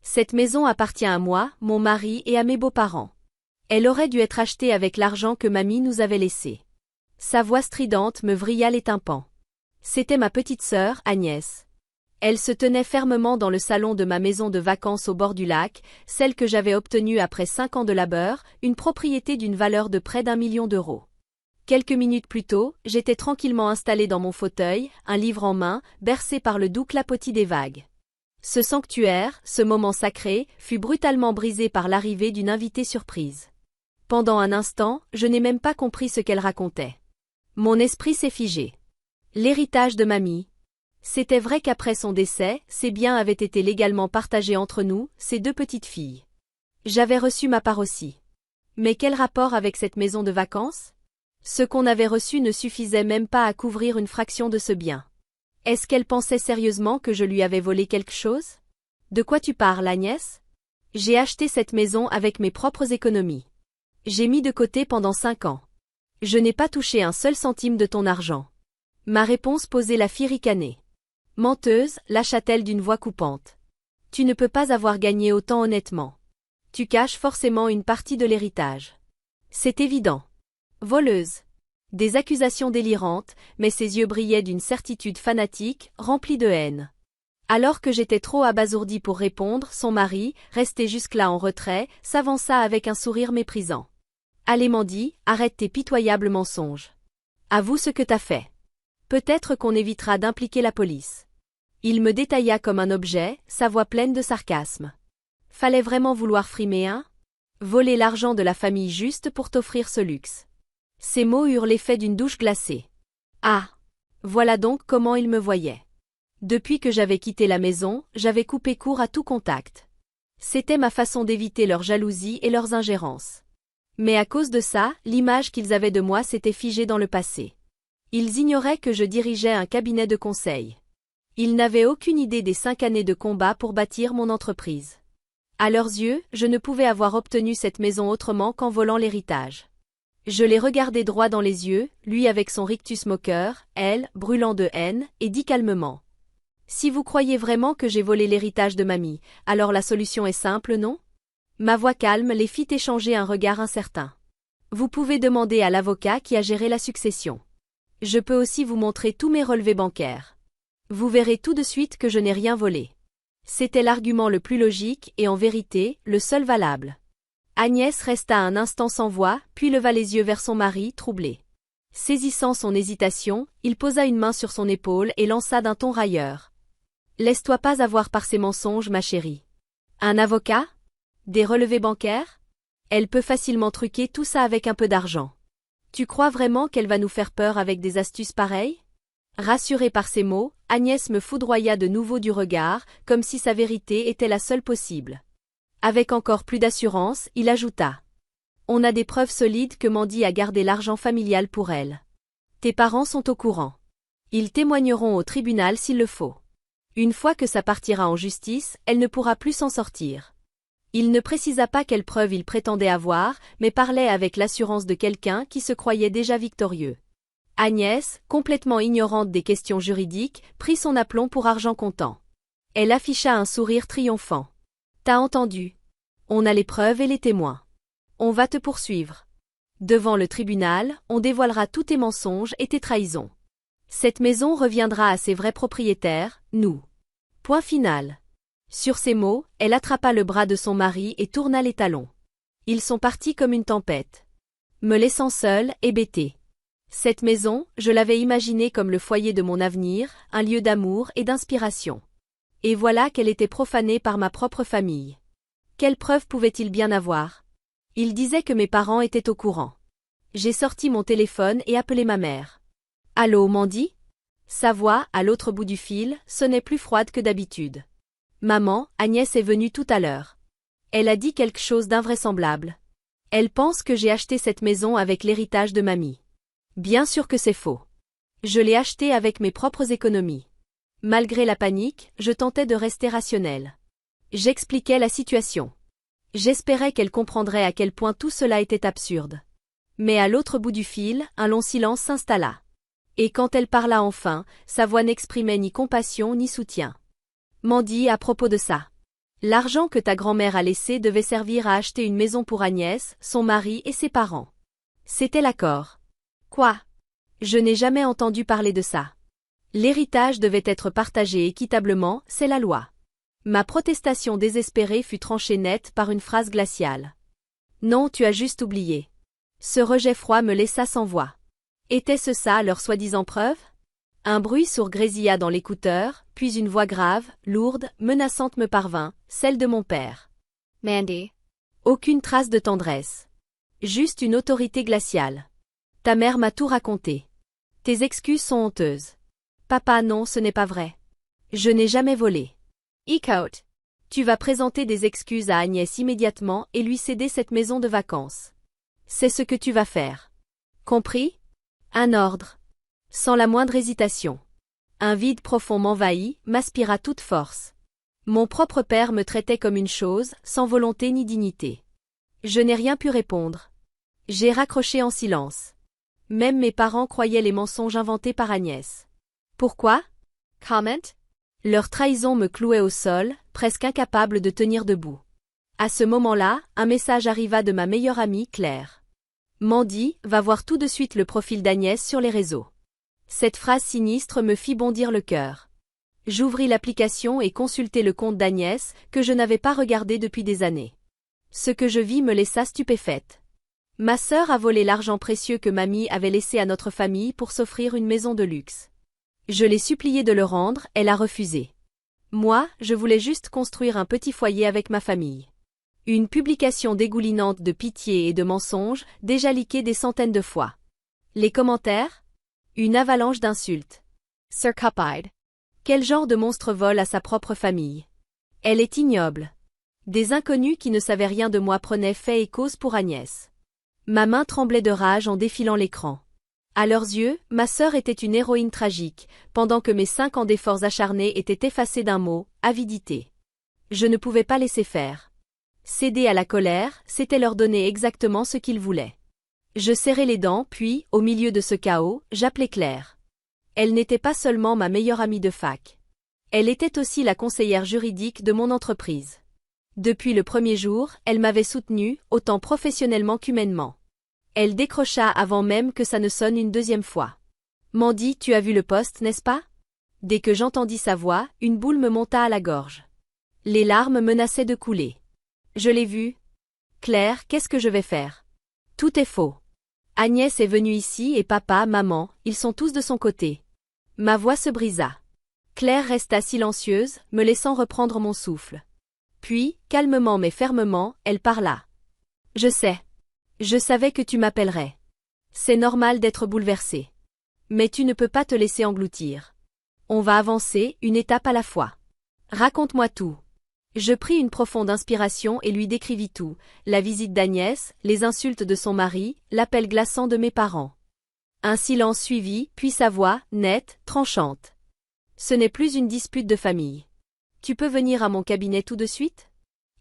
Cette maison appartient à moi, mon mari et à mes beaux-parents. Elle aurait dû être achetée avec l'argent que mamie nous avait laissé. Sa voix stridente me vrilla les tympans. C'était ma petite sœur, Agnès. Elle se tenait fermement dans le salon de ma maison de vacances au bord du lac, celle que j'avais obtenue après 5 ans de labeur, une propriété d'une valeur de près d'1 million d'euros. Quelques minutes plus tôt, j'étais tranquillement installé dans mon fauteuil, un livre en main, bercé par le doux clapotis des vagues. Ce sanctuaire, ce moment sacré, fut brutalement brisé par l'arrivée d'une invitée surprise. Pendant un instant, je n'ai même pas compris ce qu'elle racontait. Mon esprit s'est figé. L'héritage de mamie. C'était vrai qu'après son décès, ses biens avaient été légalement partagés entre nous, ses 2 petites filles. J'avais reçu ma part aussi. Mais quel rapport avec cette maison de vacances? Ce qu'on avait reçu ne suffisait même pas à couvrir une fraction de ce bien. Est-ce qu'elle pensait sérieusement que je lui avais volé quelque chose? De quoi tu parles, Agnès? J'ai acheté cette maison avec mes propres économies. J'ai mis de côté pendant 5 ans. Je n'ai pas touché un seul centime de ton argent. Ma réponse posait la fille ricanée. Menteuse, lâcha-t-elle d'une voix coupante. Tu ne peux pas avoir gagné autant honnêtement. Tu caches forcément une partie de l'héritage. C'est évident. Voleuse. Des accusations délirantes, mais ses yeux brillaient d'une certitude fanatique, remplie de haine. Alors que j'étais trop abasourdi pour répondre, son mari, resté jusque-là en retrait, s'avança avec un sourire méprisant. Allez Mandy, arrête tes pitoyables mensonges. Avoue ce que t'as fait. Peut-être qu'on évitera d'impliquer la police. Il me détailla comme un objet, sa voix pleine de sarcasme. Fallait vraiment vouloir frimer, hein? Voler l'argent de la famille juste pour t'offrir ce luxe. Ces mots eurent l'effet d'une douche glacée. Ah! Voilà donc comment il me voyait. Depuis que j'avais quitté la maison, j'avais coupé court à tout contact. C'était ma façon d'éviter leur jalousie et leurs ingérences. Mais à cause de ça, l'image qu'ils avaient de moi s'était figée dans le passé. Ils ignoraient que je dirigeais un cabinet de conseil. Ils n'avaient aucune idée des 5 années de combat pour bâtir mon entreprise. À leurs yeux, je ne pouvais avoir obtenu cette maison autrement qu'en volant l'héritage. Je les regardai droit dans les yeux, lui avec son rictus moqueur, elle, brûlant de haine, et dit calmement. Si vous croyez vraiment que j'ai volé l'héritage de mamie, alors la solution est simple, non? Ma voix calme les fit échanger un regard incertain. Vous pouvez demander à l'avocat qui a géré la succession. Je peux aussi vous montrer tous mes relevés bancaires. Vous verrez tout de suite que je n'ai rien volé. C'était l'argument le plus logique et en vérité, le seul valable. Agnès resta un instant sans voix, puis leva les yeux vers son mari, troublé. Saisissant son hésitation, il posa une main sur son épaule et lança d'un ton railleur. Laisse-toi pas avoir par ces mensonges, ma chérie. Un avocat? Des relevés bancaires? Elle peut facilement truquer tout ça avec un peu d'argent. Tu crois vraiment qu'elle va nous faire peur avec des astuces pareilles? Rassurée par ces mots, Agnès me foudroya de nouveau du regard, comme si sa vérité était la seule possible. Avec encore plus d'assurance, il ajouta. On a des preuves solides que Mandy a gardé l'argent familial pour elle. Tes parents sont au courant. Ils témoigneront au tribunal s'il le faut. Une fois que ça partira en justice, elle ne pourra plus s'en sortir. Il ne précisa pas quelles preuves il prétendait avoir, mais parlait avec l'assurance de quelqu'un qui se croyait déjà victorieux. Agnès, complètement ignorante des questions juridiques, prit son aplomb pour argent comptant. Elle afficha un sourire triomphant. T'as entendu? On a les preuves et les témoins. On va te poursuivre. Devant le tribunal, on dévoilera tous tes mensonges et tes trahisons. Cette maison reviendra à ses vrais propriétaires, nous. Point final. Sur ces mots, elle attrapa le bras de son mari et tourna les talons. Ils sont partis comme une tempête. Me laissant seule, hébétée. Cette maison, je l'avais imaginée comme le foyer de mon avenir, un lieu d'amour et d'inspiration. Et voilà qu'elle était profanée par ma propre famille. Quelle preuve pouvait-il bien avoir? Il disait que mes parents étaient au courant. J'ai sorti mon téléphone et appelé ma mère. Allô, Mandy? Sa voix, à l'autre bout du fil, sonnait plus froide que d'habitude. Maman, Agnès est venue tout à l'heure. Elle a dit quelque chose d'invraisemblable. Elle pense que j'ai acheté cette maison avec l'héritage de mamie. Bien sûr que c'est faux. Je l'ai achetée avec mes propres économies. Malgré la panique, je tentais de rester rationnel. J'expliquais la situation. J'espérais qu'elle comprendrait à quel point tout cela était absurde. Mais à l'autre bout du fil, un long silence s'installa. Et quand elle parla enfin, sa voix n'exprimait ni compassion ni soutien. Mandy, à propos de ça. L'argent que ta grand-mère a laissé devait servir à acheter une maison pour Agnès, son mari et ses parents. C'était l'accord. Quoi? Je n'ai jamais entendu parler de ça. L'héritage devait être partagé équitablement, c'est la loi. Ma protestation désespérée fut tranchée nette par une phrase glaciale. Non, tu as juste oublié. Ce rejet froid me laissa sans voix. Était-ce ça leur soi-disant preuve? Un bruit sourd grésilla dans l'écouteur, puis une voix grave, lourde, menaçante me parvint, celle de mon père. Mandy. Aucune trace de tendresse. Juste une autorité glaciale. Ta mère m'a tout raconté. Tes excuses sont honteuses. Papa, non, ce n'est pas vrai. Je n'ai jamais volé. Ecout. Tu vas présenter des excuses à Agnès immédiatement et lui céder cette maison de vacances. C'est ce que tu vas faire. Compris? Un ordre. Sans la moindre hésitation. Un vide profond m'envahit, m'aspira toute force. Mon propre père me traitait comme une chose, sans volonté ni dignité. Je n'ai rien pu répondre. J'ai raccroché en silence. Même mes parents croyaient les mensonges inventés par Agnès. Pourquoi? Comment? Leur trahison me clouait au sol, presque incapable de tenir debout. À ce moment-là, un message arriva de ma meilleure amie, Claire. Mandy, va voir tout de suite le profil d'Agnès sur les réseaux. Cette phrase sinistre me fit bondir le cœur. J'ouvris l'application et consultai le compte d'Agnès, que je n'avais pas regardé depuis des années. Ce que je vis me laissa stupéfaite. Ma sœur a volé l'argent précieux que mamie avait laissé à notre famille pour s'offrir une maison de luxe. Je l'ai suppliée de le rendre, elle a refusé. Moi, je voulais juste construire un petit foyer avec ma famille. Une publication dégoulinante de pitié et de mensonges, déjà liquée des centaines de fois. Les commentaires? Une avalanche d'insultes. Sir Cupide. Quel genre de monstre vole à sa propre famille? Elle est ignoble. Des inconnus qui ne savaient rien de moi prenaient fait et cause pour Agnès. Ma main tremblait de rage en défilant l'écran. À leurs yeux, ma sœur était une héroïne tragique, pendant que mes 5 ans d'efforts acharnés étaient effacés d'un mot, avidité. Je ne pouvais pas laisser faire. Céder à la colère, c'était leur donner exactement ce qu'ils voulaient. Je serrai les dents puis, au milieu de ce chaos, j'appelai Claire. Elle n'était pas seulement ma meilleure amie de fac. Elle était aussi la conseillère juridique de mon entreprise. Depuis le premier jour, elle m'avait soutenue, autant professionnellement qu'humainement. Elle décrocha avant même que ça ne sonne une deuxième fois. Mandy, tu as vu le poste, n'est-ce pas? Dès que j'entendis sa voix, une boule me monta à la gorge. Les larmes menaçaient de couler. Je l'ai vu. Claire, qu'est-ce que je vais faire? Tout est faux. Agnès est venue ici et papa, maman, ils sont tous de son côté. Ma voix se brisa. Claire resta silencieuse, me laissant reprendre mon souffle. Puis, calmement mais fermement, elle parla. Je sais. Je savais que tu m'appellerais. C'est normal d'être bouleversé. Mais tu ne peux pas te laisser engloutir. On va avancer, une étape à la fois. Raconte-moi tout. Je pris une profonde inspiration et lui décrivis tout, la visite d'Agnès, les insultes de son mari, l'appel glaçant de mes parents. Un silence suivit, puis sa voix, nette, tranchante. Ce n'est plus une dispute de famille. Tu peux venir à mon cabinet tout de suite?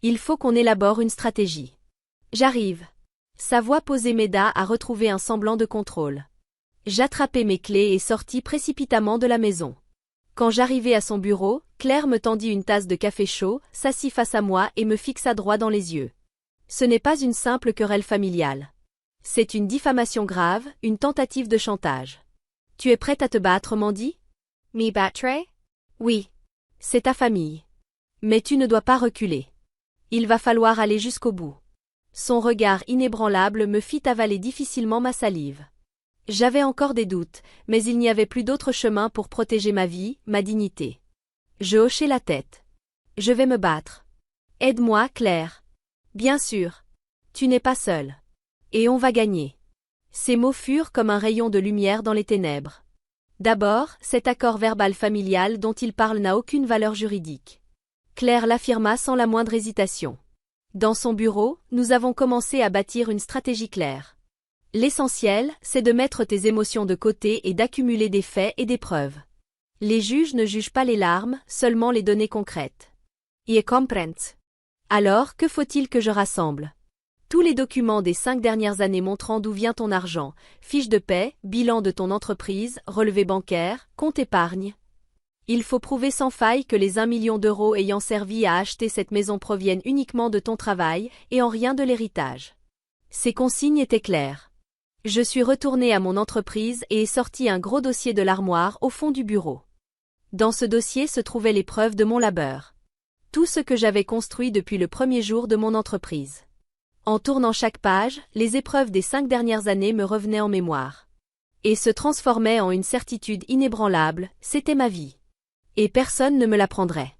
Il faut qu'on élabore une stratégie. J'arrive. Sa voix posée m'aida à retrouver un semblant de contrôle. J'attrapai mes clés et sortis précipitamment de la maison. Quand j'arrivai à son bureau, Claire me tendit une tasse de café chaud, s'assit face à moi et me fixa droit dans les yeux. Ce n'est pas une simple querelle familiale. C'est une diffamation grave, une tentative de chantage. Tu es prête à te battre, Mandy? Me battrai? Oui. C'est ta famille. Mais tu ne dois pas reculer. Il va falloir aller jusqu'au bout. Son regard inébranlable me fit avaler difficilement ma salive. J'avais encore des doutes, mais il n'y avait plus d'autre chemin pour protéger ma vie, ma dignité. Je hochai la tête. Je vais me battre. Aide-moi, Claire. Bien sûr. Tu n'es pas seule. Et on va gagner. Ces mots furent comme un rayon de lumière dans les ténèbres. D'abord, cet accord verbal familial dont il parle n'a aucune valeur juridique. Claire l'affirma sans la moindre hésitation. Dans son bureau, nous avons commencé à bâtir une stratégie claire. L'essentiel, c'est de mettre tes émotions de côté et d'accumuler des faits et des preuves. Les juges ne jugent pas les larmes, seulement les données concrètes. Ihr comprennt. Alors, que faut-il que je rassemble? Tous les documents des 5 dernières années montrant d'où vient ton argent, fiche de paie, bilan de ton entreprise, relevé bancaire, compte épargne. Il faut prouver sans faille que les 1 million d'euros ayant servi à acheter cette maison proviennent uniquement de ton travail et en rien de l'héritage. Ces consignes étaient claires. Je suis retournée à mon entreprise et ai sorti un gros dossier de l'armoire au fond du bureau. Dans ce dossier se trouvaient les preuves de mon labeur. Tout ce que j'avais construit depuis le premier jour de mon entreprise. En tournant chaque page, les épreuves des 5 dernières années me revenaient en mémoire. Et se transformaient en une certitude inébranlable, c'était ma vie. Et personne ne me l'apprendrait.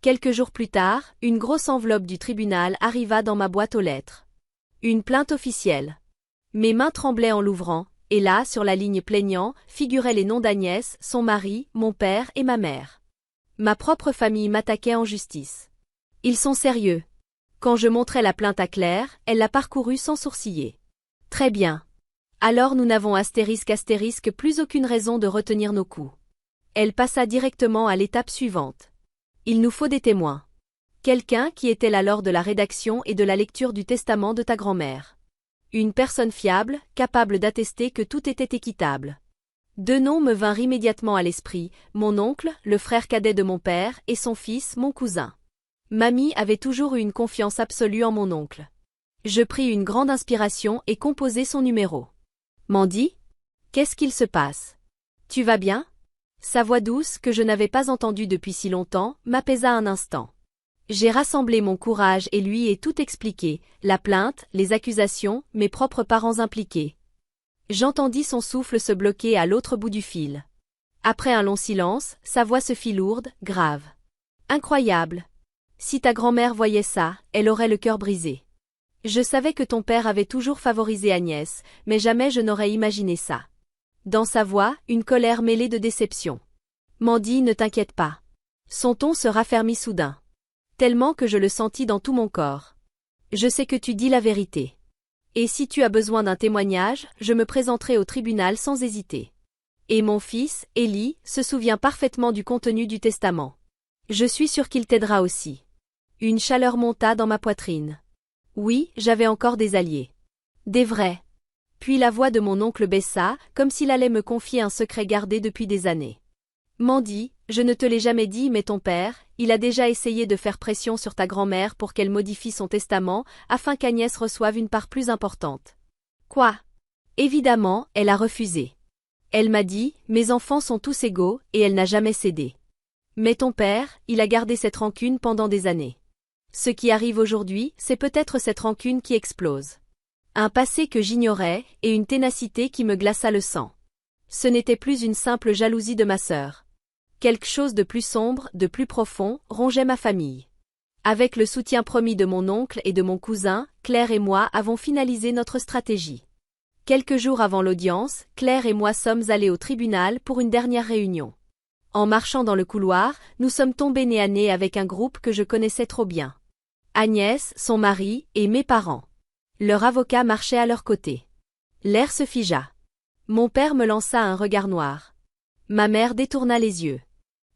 Quelques jours plus tard, une grosse enveloppe du tribunal arriva dans ma boîte aux lettres. Une plainte officielle. Mes mains tremblaient en l'ouvrant, et là, sur la ligne plaignant, figuraient les noms d'Agnès, son mari, mon père et ma mère. Ma propre famille m'attaquait en justice. Ils sont sérieux. Quand je montrai la plainte à Claire, elle la parcourut sans sourciller. Très bien. Alors nous n'avons astérisque plus aucune raison de retenir nos coups. Elle passa directement à l'étape suivante. Il nous faut des témoins. Quelqu'un qui était là lors de la rédaction et de la lecture du testament de ta grand-mère. Une personne fiable, capable d'attester que tout était équitable. 2 noms me vinrent immédiatement à l'esprit, mon oncle, le frère cadet de mon père, et son fils, mon cousin. Mamie avait toujours eu une confiance absolue en mon oncle. Je pris une grande inspiration et composai son numéro. Mandy ? Qu'est-ce qu'il se passe ? Tu vas bien ? Sa voix douce, que je n'avais pas entendue depuis si longtemps, m'apaisa un instant. J'ai rassemblé mon courage et lui ai tout expliqué, la plainte, les accusations, mes propres parents impliqués. J'entendis son souffle se bloquer à l'autre bout du fil. Après un long silence, sa voix se fit lourde, grave. Incroyable. Si ta grand-mère voyait ça, elle aurait le cœur brisé. Je savais que ton père avait toujours favorisé Agnès, mais jamais je n'aurais imaginé ça. Dans sa voix, une colère mêlée de déception. Mandy, ne t'inquiète pas. Son ton se raffermit soudain. Tellement que je le sentis dans tout mon corps. Je sais que tu dis la vérité. Et si tu as besoin d'un témoignage, je me présenterai au tribunal sans hésiter. Et mon fils, Élie, se souvient parfaitement du contenu du testament. Je suis sûre qu'il t'aidera aussi. Une chaleur monta dans ma poitrine. Oui, j'avais encore des alliés. Des vrais. Puis la voix de mon oncle baissa, comme s'il allait me confier un secret gardé depuis des années. Mandy, je ne te l'ai jamais dit, mais ton père, il a déjà essayé de faire pression sur ta grand-mère pour qu'elle modifie son testament, afin qu'Agnès reçoive une part plus importante. Quoi ? Évidemment, elle a refusé. Elle m'a dit, mes enfants sont tous égaux, et elle n'a jamais cédé. Mais ton père, il a gardé cette rancune pendant des années. Ce qui arrive aujourd'hui, c'est peut-être cette rancune qui explose. Un passé que j'ignorais, et une ténacité qui me glaça le sang. Ce n'était plus une simple jalousie de ma sœur. Quelque chose de plus sombre, de plus profond, rongeait ma famille. Avec le soutien promis de mon oncle et de mon cousin, Claire et moi avons finalisé notre stratégie. Quelques jours avant l'audience, Claire et moi sommes allés au tribunal pour une dernière réunion. En marchant dans le couloir, nous sommes tombés nez à nez avec un groupe que je connaissais trop bien. Agnès, son mari, et mes parents. Leur avocat marchait à leur côté. L'air se figea. Mon père me lança un regard noir. Ma mère détourna les yeux.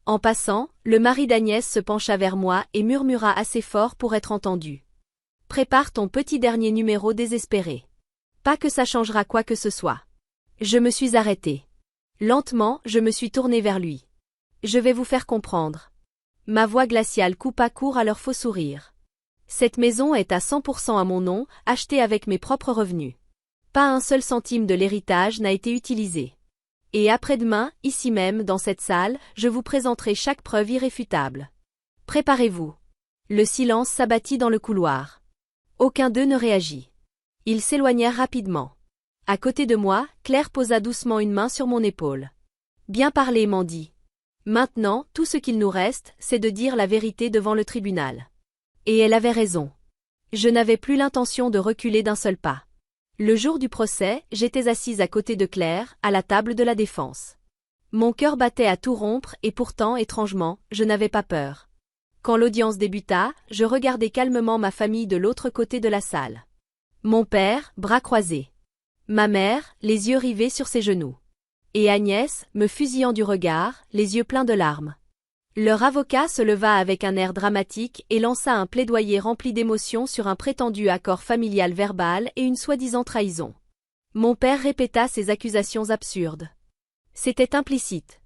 En passant, le mari d'Agnès se pencha vers moi et murmura assez fort pour être entendu. « Prépare ton petit dernier numéro désespéré. Pas que ça changera quoi que ce soit. » Je me suis arrêtée. Lentement, je me suis tournée vers lui. « Je vais vous faire comprendre. » Ma voix glaciale coupa court à leur faux sourire. Cette maison est à 100% à mon nom, achetée avec mes propres revenus. Pas un seul centime de l'héritage n'a été utilisé. Et après-demain, ici même, dans cette salle, je vous présenterai chaque preuve irréfutable. Préparez-vous. Le silence s'abattit dans le couloir. Aucun d'eux ne réagit. Ils s'éloignèrent rapidement. À côté de moi, Claire posa doucement une main sur mon épaule. Bien parlé, Mandy. Maintenant, tout ce qu'il nous reste, c'est de dire la vérité devant le tribunal. Et elle avait raison. Je n'avais plus l'intention de reculer d'un seul pas. Le jour du procès, j'étais assise à côté de Claire, à la table de la défense. Mon cœur battait à tout rompre et pourtant, étrangement, je n'avais pas peur. Quand l'audience débuta, je regardais calmement ma famille de l'autre côté de la salle. Mon père, bras croisés. Ma mère, les yeux rivés sur ses genoux. Et Agnès, me fusillant du regard, les yeux pleins de larmes. Leur avocat se leva avec un air dramatique et lança un plaidoyer rempli d'émotions sur un prétendu accord familial verbal et une soi-disant trahison. Mon père répéta ces accusations absurdes. C'était implicite.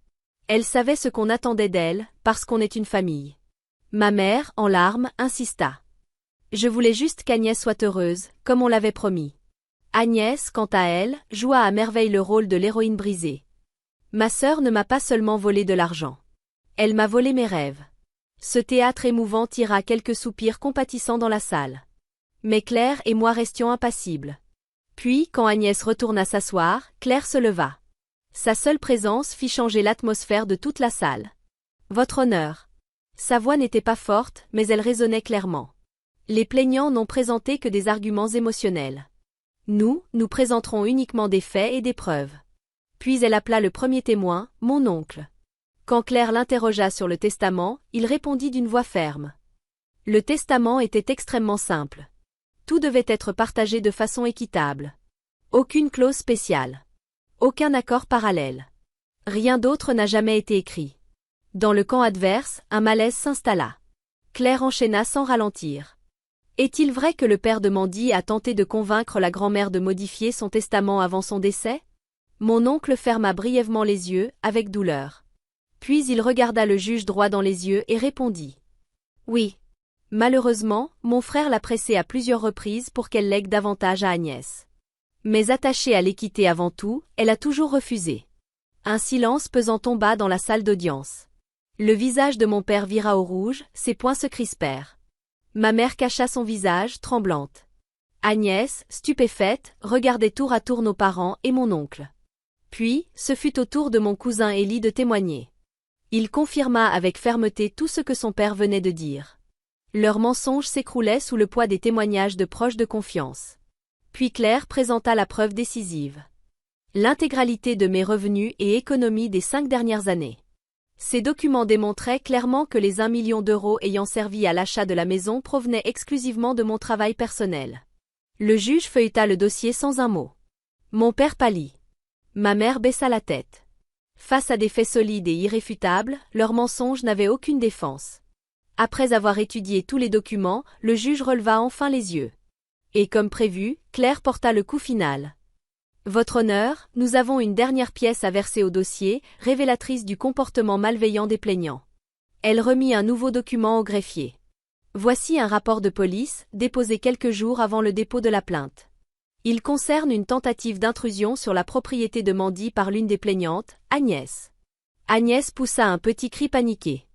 Elle savait ce qu'on attendait d'elle, parce qu'on est une famille. Ma mère, en larmes, insista. Je voulais juste qu'Agnès soit heureuse, comme on l'avait promis. Agnès, quant à elle, joua à merveille le rôle de l'héroïne brisée. Ma sœur ne m'a pas seulement volé de l'argent. Elle m'a volé mes rêves. Ce théâtre émouvant tira quelques soupirs compatissants dans la salle. Mais Claire et moi restions impassibles. Puis, quand Agnès retourna s'asseoir, Claire se leva. Sa seule présence fit changer l'atmosphère de toute la salle. Votre honneur. Sa voix n'était pas forte, mais elle résonnait clairement. Les plaignants n'ont présenté que des arguments émotionnels. Nous présenterons uniquement des faits et des preuves. Puis elle appela le premier témoin, mon oncle. Quand Claire l'interrogea sur le testament, il répondit d'une voix ferme. Le testament était extrêmement simple. Tout devait être partagé de façon équitable. Aucune clause spéciale. Aucun accord parallèle. Rien d'autre n'a jamais été écrit. Dans le camp adverse, un malaise s'installa. Claire enchaîna sans ralentir. Est-il vrai que le père de Mandy a tenté de convaincre la grand-mère de modifier son testament avant son décès? Mon oncle ferma brièvement les yeux, avec douleur. Puis il regarda le juge droit dans les yeux et répondit. Oui. Malheureusement, mon frère l'a pressée à plusieurs reprises pour qu'elle lègue davantage à Agnès. Mais attachée à l'équité avant tout, elle a toujours refusé. Un silence pesant tomba dans la salle d'audience. Le visage de mon père vira au rouge, ses poings se crispèrent. Ma mère cacha son visage, tremblante. Agnès, stupéfaite, regardait tour à tour nos parents et mon oncle. Puis, ce fut au tour de mon cousin Élie de témoigner. Il confirma avec fermeté tout ce que son père venait de dire. Leurs mensonges s'écroulaient sous le poids des témoignages de proches de confiance. Puis Claire présenta la preuve décisive. L'intégralité de mes revenus et économies des 5 dernières années. Ces documents démontraient clairement que les 1 million d'euros ayant servi à l'achat de la maison provenaient exclusivement de mon travail personnel. Le juge feuilleta le dossier sans un mot. Mon père pâlit. Ma mère baissa la tête. Face à des faits solides et irréfutables, leurs mensonges n'avaient aucune défense. Après avoir étudié tous les documents, le juge releva enfin les yeux. Et comme prévu, Claire porta le coup final. Votre honneur, nous avons une dernière pièce à verser au dossier, révélatrice du comportement malveillant des plaignants. Elle remit un nouveau document au greffier. Voici un rapport de police, déposé quelques jours avant le dépôt de la plainte. Il concerne une tentative d'intrusion sur la propriété de Mandy par l'une des plaignantes, Agnès. Agnès poussa un petit cri paniqué.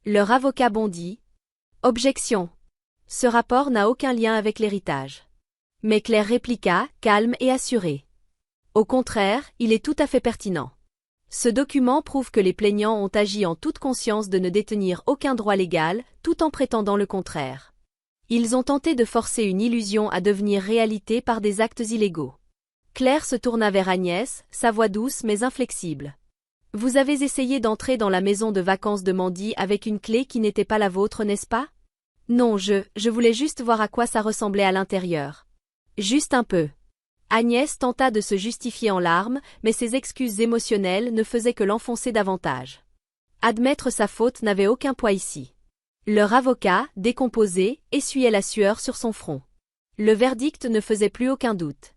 Leur avocat bondit. Objection. Ce rapport n'a aucun lien avec l'héritage. Mais Claire répliqua, calme et assurée. Au contraire, il est tout à fait pertinent. Ce document prouve que les plaignants ont agi en toute conscience de ne détenir aucun droit légal, tout en prétendant le contraire. Ils ont tenté de forcer une illusion à devenir réalité par des actes illégaux. Claire se tourna vers Agnès, sa voix douce mais inflexible. Vous avez essayé d'entrer dans la maison de vacances de Mandy avec une clé qui n'était pas la vôtre, n'est-ce pas? Non, je voulais juste voir à quoi ça ressemblait à l'intérieur. Juste un peu. Agnès tenta de se justifier en larmes, mais ses excuses émotionnelles ne faisaient que l'enfoncer davantage. Admettre sa faute n'avait aucun poids ici. Leur avocat, décomposé, essuyait la sueur sur son front. Le verdict ne faisait plus aucun doute.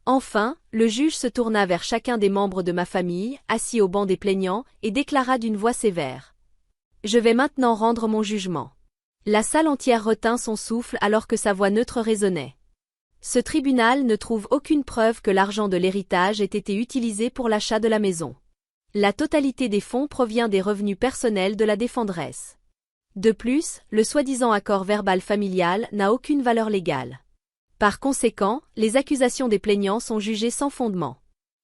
Enfin, le juge se tourna vers chacun des membres de ma famille, assis au banc des plaignants, et déclara d'une voix sévère. Je vais maintenant rendre mon jugement. La salle entière retint son souffle alors que sa voix neutre résonnait. Ce tribunal ne trouve aucune preuve que l'argent de l'héritage ait été utilisé pour l'achat de la maison. La totalité des fonds provient des revenus personnels de la défenderesse. De plus, le soi-disant accord verbal familial n'a aucune valeur légale. Par conséquent, les accusations des plaignants sont jugées sans fondement.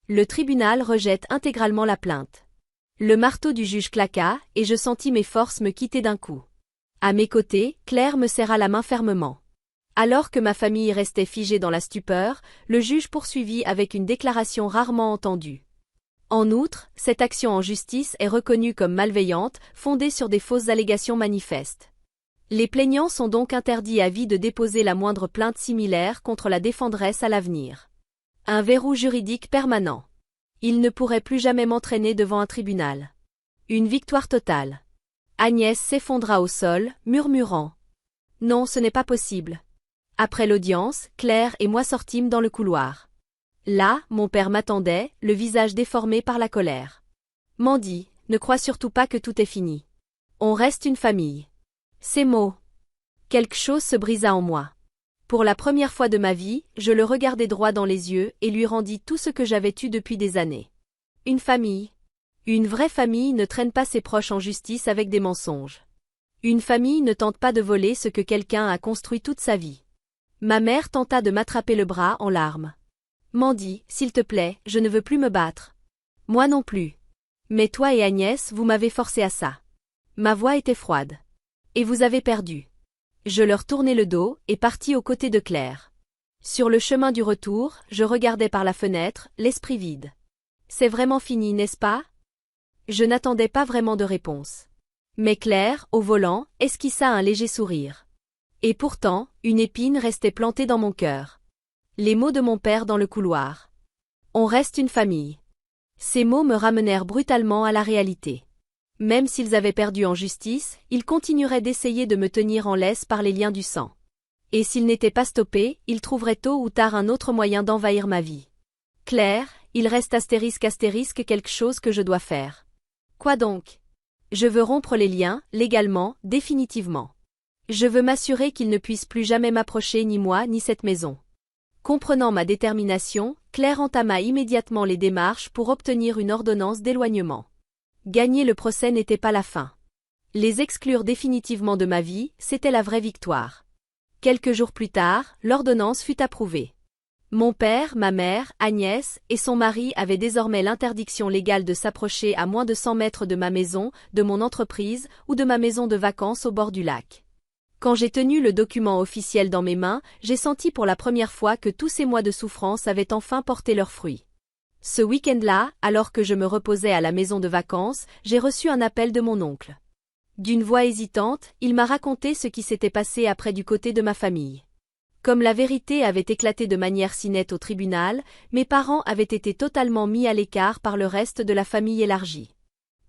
Le tribunal rejette intégralement la plainte. Le marteau du juge claqua, et je sentis mes forces me quitter d'un coup. À mes côtés, Claire me serra la main fermement. Alors que ma famille restait figée dans la stupeur, le juge poursuivit avec une déclaration rarement entendue. En outre, cette action en justice est reconnue comme malveillante, fondée sur des fausses allégations manifestes. Les plaignants sont donc interdits à vie de déposer la moindre plainte similaire contre la défenderesse à l'avenir. Un verrou juridique permanent. Ils ne pourraient plus jamais m'entraîner devant un tribunal. Une victoire totale. Agnès s'effondra au sol, murmurant. Non, ce n'est pas possible. Après l'audience, Claire et moi sortîmes dans le couloir. Là, mon père m'attendait, le visage déformé par la colère. Mandy, Ne crois surtout pas que tout est fini. On reste une famille. » Ces mots. Quelque chose se brisa en moi. Pour la première fois de ma vie, je le regardai droit dans les yeux et lui rendis tout ce que j'avais eu depuis des années. Une famille. Une vraie famille ne traîne pas ses proches en justice avec des mensonges. Une famille ne tente pas de voler ce que quelqu'un a construit toute sa vie. Ma mère tenta de m'attraper le bras en larmes. Mandy, s'il te plaît, je ne veux plus me battre. Moi non plus. Mais toi et Agnès, vous m'avez forcé à ça. Ma voix était froide. Et vous avez perdu. Je leur tournai le dos et partis aux côtés de Claire. Sur le chemin du retour, je regardais par la fenêtre, l'esprit vide. C'est vraiment fini, n'est-ce pas? Je n'attendais pas vraiment de réponse. Mais Claire, au volant, esquissa un léger sourire. Et pourtant, une épine restait plantée dans mon cœur. Les mots de mon père dans le couloir. On reste une famille. Ces mots me ramenèrent brutalement à la réalité. Même s'ils avaient perdu en justice, ils continueraient d'essayer de me tenir en laisse par les liens du sang. Et s'ils n'étaient pas stoppés, ils trouveraient tôt ou tard un autre moyen d'envahir ma vie. Claire, il reste astérisque quelque chose que je dois faire. Quoi donc? Je veux rompre les liens, légalement, définitivement. Je veux m'assurer qu'ils ne puissent plus jamais m'approcher ni moi ni cette maison. Comprenant ma détermination, Claire entama immédiatement les démarches pour obtenir une ordonnance d'éloignement. Gagner le procès n'était pas la fin. Les exclure définitivement de ma vie, c'était la vraie victoire. Quelques jours plus tard, l'ordonnance fut approuvée. Mon père, ma mère, Agnès et son mari avaient désormais l'interdiction légale de s'approcher à moins de 100 mètres de ma maison, de mon entreprise ou de ma maison de vacances au bord du lac. Quand j'ai tenu le document officiel dans mes mains, j'ai senti pour la première fois que tous ces mois de souffrance avaient enfin porté leurs fruits. Ce week-end-là, alors que je me reposais à la maison de vacances, j'ai reçu un appel de mon oncle. D'une voix hésitante, il m'a raconté ce qui s'était passé après du côté de ma famille. Comme la vérité avait éclaté de manière si nette au tribunal, mes parents avaient été totalement mis à l'écart par le reste de la famille élargie.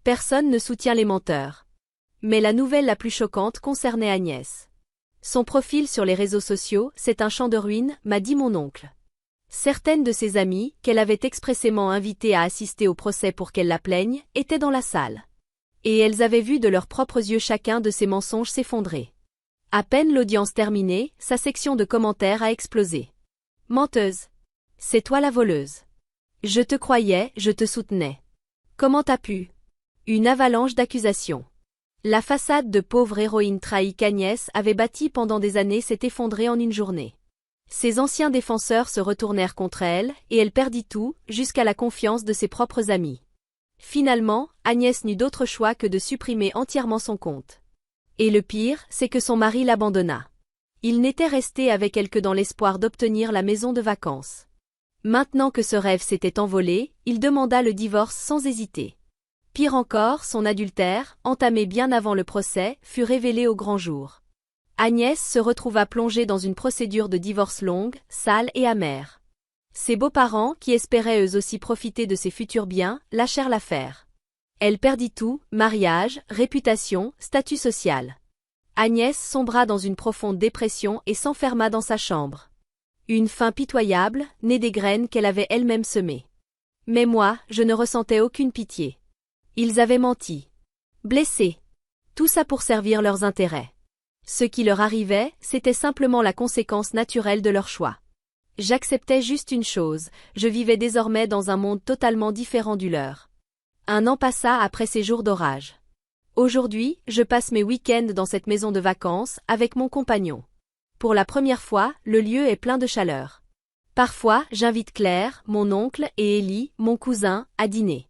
Personne ne soutient les menteurs. Mais la nouvelle la plus choquante concernait Agnès. Son profil sur les réseaux sociaux, c'est un champ de ruines, m'a dit mon oncle. Certaines de ses amies, qu'elle avait expressément invitées à assister au procès pour qu'elle la plaigne, étaient dans la salle. Et elles avaient vu de leurs propres yeux chacun de ces mensonges s'effondrer. À peine l'audience terminée, sa section de commentaires a explosé. Menteuse. C'est toi la voleuse. Je te croyais, je te soutenais. Comment t'as pu? Une avalanche d'accusations. La façade de pauvre héroïne trahie qu'Agnès avait bâtie pendant des années s'est effondrée en une journée. Ses anciens défenseurs se retournèrent contre elle, et elle perdit tout, jusqu'à la confiance de ses propres amis. Finalement, Agnès n'eut d'autre choix que de supprimer entièrement son compte. Et le pire, c'est que son mari l'abandonna. Il n'était resté avec elle que dans l'espoir d'obtenir la maison de vacances. Maintenant que ce rêve s'était envolé, il demanda le divorce sans hésiter. Pire encore, son adultère, entamé bien avant le procès, fut révélé au grand jour. Agnès se retrouva plongée dans une procédure de divorce longue, sale et amère. Ses beaux-parents, qui espéraient eux aussi profiter de ses futurs biens, lâchèrent l'affaire. Elle perdit tout, mariage, réputation, statut social. Agnès sombra dans une profonde dépression et s'enferma dans sa chambre. Une fin pitoyable, née des graines qu'elle avait elle-même semées. Mais moi, je ne ressentais aucune pitié. Ils avaient menti. Blessés. Tout ça pour servir leurs intérêts. Ce qui leur arrivait, c'était simplement la conséquence naturelle de leur choix. J'acceptais juste une chose, je vivais désormais dans un monde totalement différent du leur. Un an passa après ces jours d'orage. Aujourd'hui, je passe mes week-ends dans cette maison de vacances, avec mon compagnon. Pour la première fois, le lieu est plein de chaleur. Parfois, j'invite Claire, mon oncle et Ellie, mon cousin, à dîner.